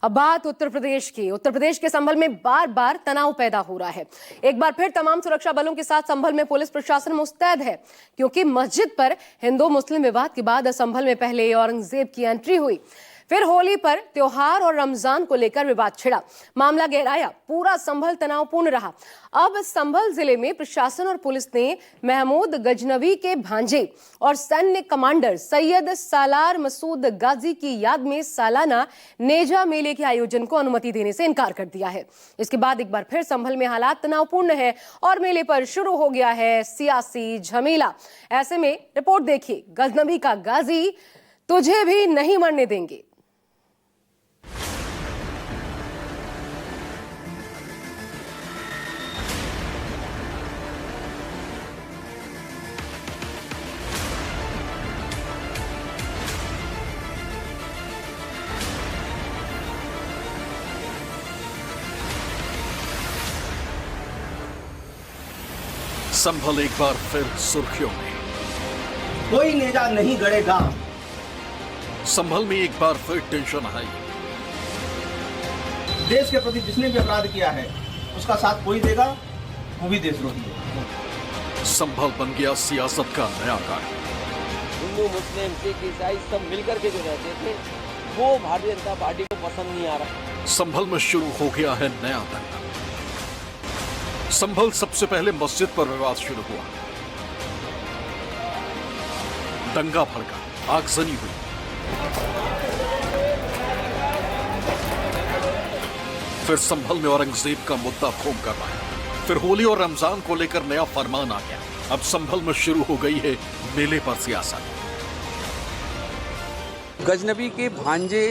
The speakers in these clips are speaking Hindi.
अब बात उत्तर प्रदेश की। उत्तर प्रदेश के संभल में बार बार तनाव पैदा हो रहा है। एक बार फिर तमाम सुरक्षा बलों के साथ संभल में पुलिस प्रशासन मुस्तैद है, क्योंकि मस्जिद पर हिंदू मुस्लिम विवाद के बाद संभल में पहले औरंगजेब की एंट्री हुई, फिर होली पर त्योहार और रमजान को लेकर विवाद छिड़ा, मामला गहराया, पूरा संभल तनावपूर्ण रहा। अब संभल जिले में प्रशासन और पुलिस ने महमूद गजनवी के भांजे और सैन्य कमांडर सैयद सालार मसूद गाजी की याद में सालाना नेजा मेले के आयोजन को अनुमति देने से इनकार कर दिया है। इसके बाद एक बार फिर संभल में हालात तनावपूर्ण है और मेले पर शुरू हो गया है सियासी झमेला। ऐसे में रिपोर्ट देखिए, गजनवी का गाजी तुझे भी नहीं मरने देंगे। संभल एक बार फिर सुर्खियों में। कोई नेजा नहीं गड़ेगा। संभल में एक बार फिर टेंशन आई। देश के प्रति जिसने भी अपराध किया है उसका साथ कोई देगा, वो भी देशद्रोही है। संभल बन गया सियासत का नया कार्य। हिंदू मुस्लिम सिख ईसाई सब मिलकर के जो रहते थे वो भारतीय जनता पार्टी को पसंद नहीं आ रहा। संभल में शुरू हो गया है नया दंगा। संभल सबसे पहले मस्जिद पर विवाद शुरू हुआ, दंगा भड़का, आगजनी हुई। फिर संभल में औरंगजेब का मुद्दा घूम कर आया। फिर होली और रमजान को लेकर नया फरमान आ गया। अब संभल में शुरू हो गई है मेले पर सियासत। गजनवी के भांजे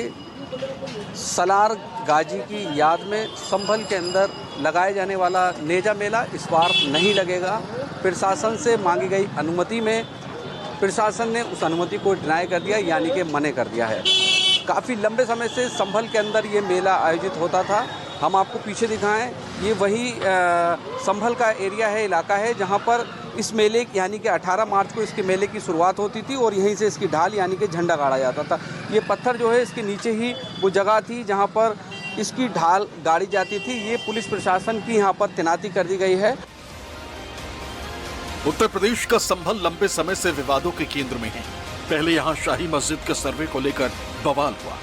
सलार गाजी की याद में संभल के अंदर लगाए जाने वाला नेजा मेला इस बार नहीं लगेगा। प्रशासन से मांगी गई अनुमति में प्रशासन ने उस अनुमति को डिनाई कर दिया, यानी कि मना कर दिया है। काफ़ी लंबे समय से संभल के अंदर ये मेला आयोजित होता था। हम आपको पीछे दिखाएं, ये वही संभल का एरिया है, इलाका है, जहाँ पर इस मेले यानी कि 18 मार्च को इसके मेले की शुरुआत होती थी और यहीं से इसकी ढाल यानी कि झंडा गाड़ा जाता था। ये पत्थर जो है इसके नीचे ही वो जगह थी जहाँ पर इसकी ढाल गाड़ी जाती थी। ये पुलिस प्रशासन की यहाँ पर तैनाती कर दी गई है। उत्तर प्रदेश का संभल लंबे समय से विवादों के केंद्र में है। पहले यहाँ शाही मस्जिद के सर्वे को लेकर बवाल हुआ।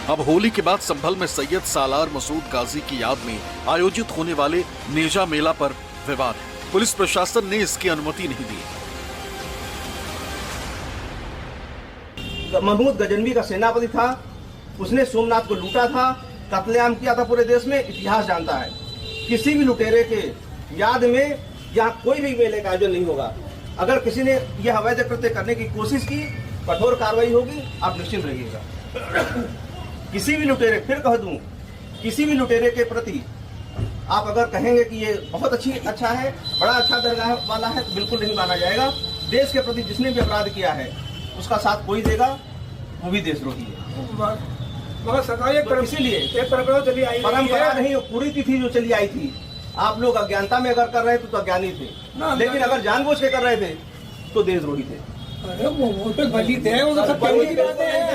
अब होली के बाद संभल में सैयद सालार मसूद गाजी की याद में आयोजित होने वाले नेजा मेला पर विवाद है। पुलिस प्रशासन ने इसकी अनुमति नहीं दी। महमूद गजनवी का सेनापति था, उसने सोमनाथ को लूटा था, कत्लेआम किया था पूरे देश में, इतिहास जानता है। किसी भी लुटेरे के याद में यहाँ कोई भी मेले का आयोजन नहीं होगा। अगर किसी ने यह अवैध कृत्य करने की कोशिश की, कठोर कार्रवाई होगी, आप निश्चिंत रहिएगा। किसी भी लुटेरे, फिर कह दूं, किसी भी लुटेरे के प्रति आप अगर कहेंगे कि ये बहुत अच्छा है, बड़ा अच्छा दरगाह वाला है, तो बिल्कुल नहीं माना जाएगा। देश के प्रति जिसने भी अपराध किया है उसका साथ कोई देगा, वो भी देशद्रोही है। मगर सरकार तो इसीलिए एक परंपरा चली आई, परंपरा नहीं, पूरी तिथि जो चली आई थी। आप लोग अज्ञानता में अगर कर रहे थे तो अज्ञानी थे, लेकिन अगर जानबूझ के कर रहे थे तो देशद्रोही थे। अरे वो तो बली थे, वो तो सब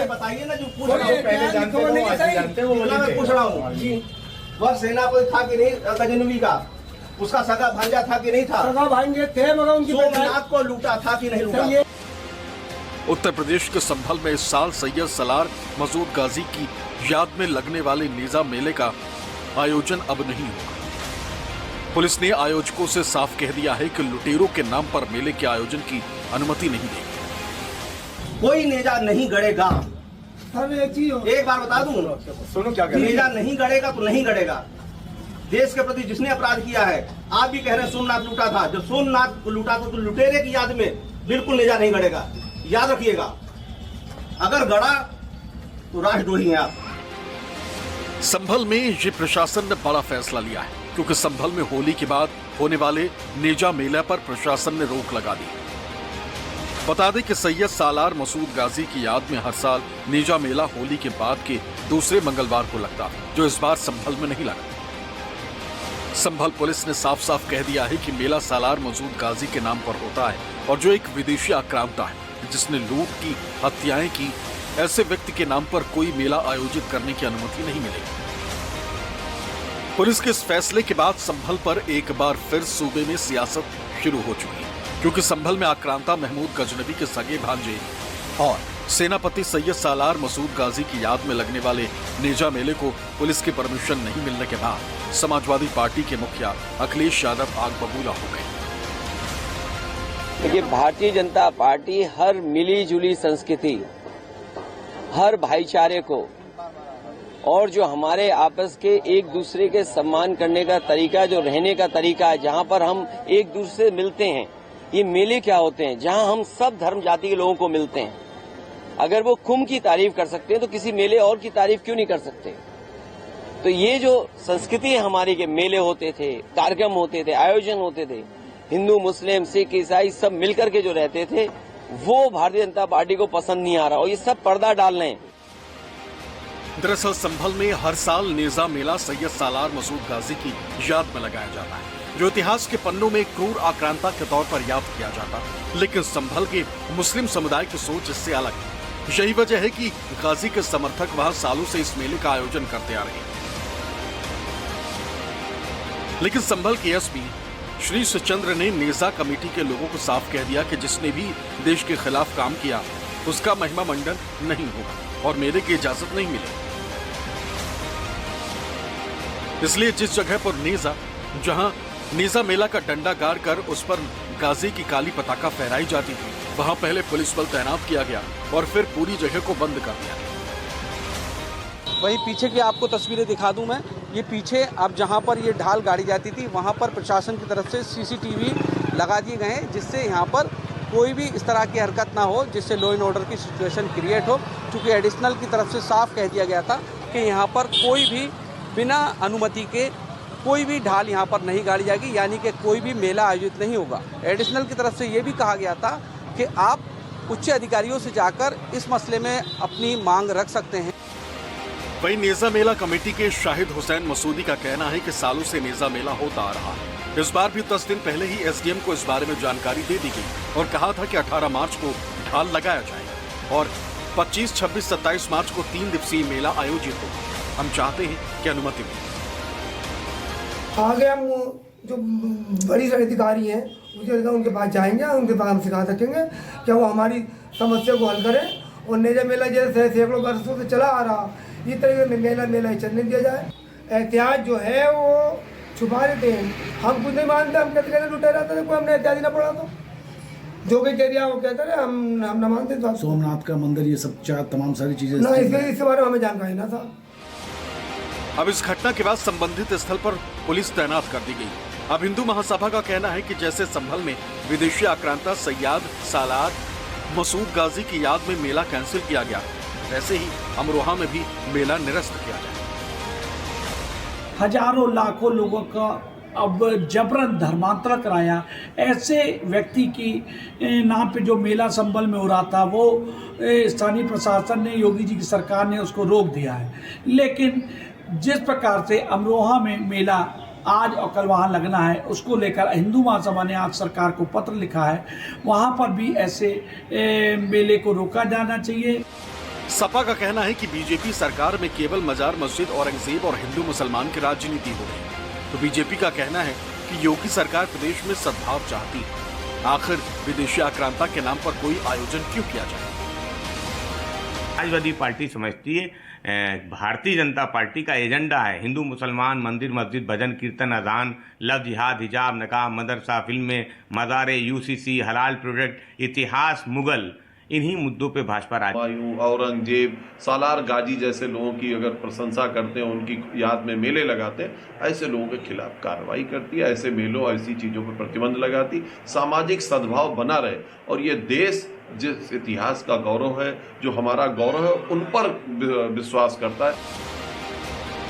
बताइए ना, जो पूछ रहा हूँ, पहले जानते हो, आज जानते हो, मैं पूछ रहा हूँ, वह सेनापति था कि नहीं गजनवी का? उसका सगा भांजा था कि नहीं था? सगा भांजे थे, मगर उनकी सोमनाथ को लूटा था कि नहीं लूटा? उत्तर प्रदेश के संभल में इस साल सैयद सलार मसूद गाजी की याद में लगने वाले नेजा मेले का आयोजन अब नहीं होगा। पुलिस ने आयोजकों से साफ कह दिया है कि लुटेरों के नाम पर मेले के आयोजन की अनुमति नहीं देगी। कोई नेजा नहीं गड़ेगा। एक बार बता दूं, सुनो क्या नेजा नहीं गड़ेगा तो नहीं गड़ेगा। देश के प्रति जिसने अपराध किया है, आप भी कह रहे हैं सोमनाथ लूटा था, जब सोमनाथ को लूटा था तो लुटेरे की याद में बिल्कुल नेजा नहीं गड़ेगा। याद रखिएगा, अगर गड़ा तो राष्ट्रद्रोही हैं आप। संभल में ये प्रशासन ने बड़ा फैसला लिया है, क्योंकि संभल में होली के बाद होने वाले नेजा मेला पर प्रशासन ने रोक लगा दी। बता दें कि सैयद सालार मसूद गाजी की याद में हर साल नेजा मेला होली के बाद के दूसरे मंगलवार को लगता है, जो इस बार संभल में नहीं लगा। संभल पुलिस ने साफ साफ कह दिया है कि मेला सालार मसूद गाजी के नाम पर होता है और जो एक विदेशी आक्रांता है जिसने लूट की, हत्याएं की ऐसे व्यक्ति के नाम पर कोई मेला आयोजित करने की अनुमति नहीं मिलेगी। पुलिस के इस फैसले के बाद संभल पर एक बार फिर सूबे में सियासत शुरू हो चुकी है, क्योंकि संभल में आक्रांता महमूद गजनबी के सगे भांजे और सेनापति सैयद सालार मसूद गाजी की याद में लगने वाले नेजा मेले को पुलिस की परमिशन नहीं मिलने के बाद समाजवादी पार्टी के मुखिया अखिलेश यादव आग बबूला हो गए। देखिए, भारतीय जनता पार्टी हर मिली जुली संस्कृति, हर भाईचारे को और जो हमारे आपस के एक दूसरे के सम्मान करने का तरीका, जो रहने का तरीका है, जहां पर हम एक दूसरे से मिलते हैं, ये मेले क्या होते हैं जहां हम सब धर्म जाति के लोगों को मिलते हैं। अगर वो कुंभ की तारीफ कर सकते हैं तो किसी मेले और की तारीफ क्यों नहीं कर सकते? तो ये जो संस्कृति है हमारी के मेले होते थे, कार्यक्रम होते थे, आयोजन होते थे, हिंदू मुस्लिम सिख ईसाई सब मिलकर के जो रहते थे, वो भारतीय जनता पार्टी को पसंद नहीं आ रहा और ये सब पर्दा डाल रहे हैं। दरअसल संभल में हर साल नेजा मेला सैयद सालार मसूद गाजी की याद में लगाया जाता है, जो इतिहास के पन्नों में क्रूर आक्रांता के तौर पर याद किया जाता। लेकिन संभल के मुस्लिम समुदाय की सोच इससे अलग है। यही वजह है कि गाजी के समर्थक वहां सालों से इस मेले का आयोजन करते आ रहे हैं। लेकिन संभल के एसपी श्री सुचंद्र ने नेजा कमेटी के लोगों को साफ कह दिया कि जिसने भी देश के खिलाफ काम किया उसका महिमा मंडन नहीं होगा और मेले की इजाजत नहीं मिलेगी। इसलिए जिस जगह पर जहां नेजा मेला का डंडा गाड़ कर उस पर गाजी की काली पताका फहराई जाती थी, वहां पहले पुलिस बल तैनात किया गया और फिर पूरी जगह को बंद कर दिया। वहीं पीछे की आपको तस्वीरें दिखा दूं मैं। ये पीछे अब जहां पर ये ढाल गाड़ी जाती थी वहां पर प्रशासन की तरफ से सीसीटीवी लगा दिए गए हैं, जिससे यहां पर कोई भी इस तरह की हरकत ना हो, जिससे लॉ एंड ऑर्डर की सिचुएशन क्रिएट हो। क्योंकि एडिशनल की तरफ से साफ कह दिया गया था कि यहाँ पर कोई भी बिना अनुमति के कोई भी ढाल यहाँ पर नहीं गाड़ी जाएगी, यानी कि कोई भी मेला आयोजित नहीं होगा। एडिशनल की तरफ से ये भी कहा गया था कि आप उच्च अधिकारियों से जाकर इस मसले में अपनी मांग रख सकते हैं। वहीं नेजा मेला कमेटी के शाहिद हुसैन मसूदी का कहना है कि सालों से नेजा मेला होता आ रहा है। इस बार भी 10 दिन पहले ही एसडीएम को इस बारे में जानकारी दे दी गई और कहा था कि 18 मार्च को ढाल लगाया जाएगा और 25, 26, 27 मार्च को 3 दिवसीय मेला आयोजित होगा। हम चाहते हैं कि अनुमति मिले। आगे हम जो बड़ी अधिकारी हैं उनके पास जाएंगे, उनके पास हम सिखा सकेंगे कि वो हमारी समस्या को हल करें। और नेजा मेला जैसे सैकड़ों वर्षों से चला आ रहा, इस तरीके में मेला चलने दिया जाए। एहतियात जो है वो छुपा देते हैं। हम कुछ नहीं मानते, हम कहते लुटे रहते थे, कोई हमने एहतियात ना पड़ा तो जो भी कह दिया वो कहते रहे, हम न मानते। सोमनाथ का मंदिर, ये सब तमाम सारी चीजें ना, इसके बारे में हमें जानकारी ना था। अब इस घटना के बाद संबंधित स्थल पर पुलिस तैनात कर दी गई। अब हिंदू महासभा का कहना है कि जैसे संभल में विदेशी आक्रांता सैयद सालार मसूद गाजी की याद में मेला कैंसिल किया गया, वैसे ही अमरोहा में भी मेला निरस्त किया जाए। हजारों लाखों लोगों का अब जबरन धर्मांतरण कराया। ऐसे व्यक्ति की नाम पे जो मेला संभल में हो रहा था, वो स्थानीय प्रशासन ने, योगी जी की सरकार ने उसको रोक दिया है। लेकिन जिस प्रकार से अमरोहा में मेला आज और कल वहाँ लगना है, उसको लेकर हिंदू महासभा ने आज सरकार को पत्र लिखा है। वहाँ पर भी ऐसे मेले को रोका जाना चाहिए। सपा का कहना है कि बीजेपी सरकार में केवल मजार मस्जिद, औरंगजेब और हिंदू मुसलमान की राजनीति हो रही है, तो बीजेपी का कहना है कि योगी सरकार प्रदेश में सद्भाव चाहती है। आखिर विदेशी आक्रांता के नाम पर कोई आयोजन क्यों किया जाए? समाजवादी पार्टी समझती है भारतीय जनता पार्टी का एजेंडा है हिंदू मुसलमान, मंदिर मस्जिद, भजन कीर्तन, अजान, लव जिहाद, हिजाब, नकाब, मदरसा, फिल्में, मज़ारे, यूसीसी, हलाल प्रोडक्ट, इतिहास, मुगल, इन्हीं मुद्दों पे भाजपा हुमायूं, औरंगजेब, सालार गाजी जैसे लोगों की अगर प्रशंसा करते हैं, उनकी याद में मेले लगाते हैं, ऐसे लोगों के खिलाफ कार्रवाई करती है। ऐसे मेलों, ऐसी चीज़ों पर प्रतिबंध लगाती, सामाजिक सद्भाव बना रहे और ये देश जिस इतिहास का गौरव है, जो हमारा गौरव है, उन पर विश्वास करता है।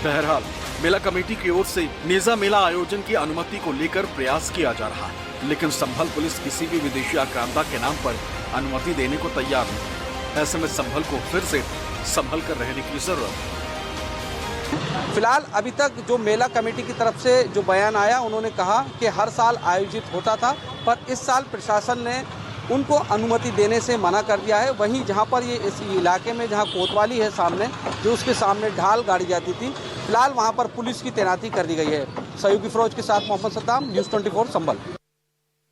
बहरहाल मेला कमेटी की ओर से नेजा मेला आयोजन की अनुमति को लेकर प्रयास किया जा रहा है, लेकिन संभल पुलिस किसी भी विदेशी आक्रांता के नाम पर अनुमति देने को तैयार नहीं। ऐसे में संभल को फिर से संभल कर रहने की जरूरत है। फिलहाल अभी तक जो मेला कमेटी की तरफ से जो बयान आया, उन्होंने कहा कि हर साल आयोजित होता था, पर इस साल प्रशासन ने उनको अनुमति देने से मना कर दिया है। वहीं जहां पर ये इस इलाके में जहां कोतवाली है सामने, जो उसके सामने ढाल गाड़ी जाती थी, फिलहाल वहां पर पुलिस की तैनाती कर दी गई है। सहयोगी फिरोज के साथ मोहम्मद सद्दाम, न्यूज़ 24 संभल।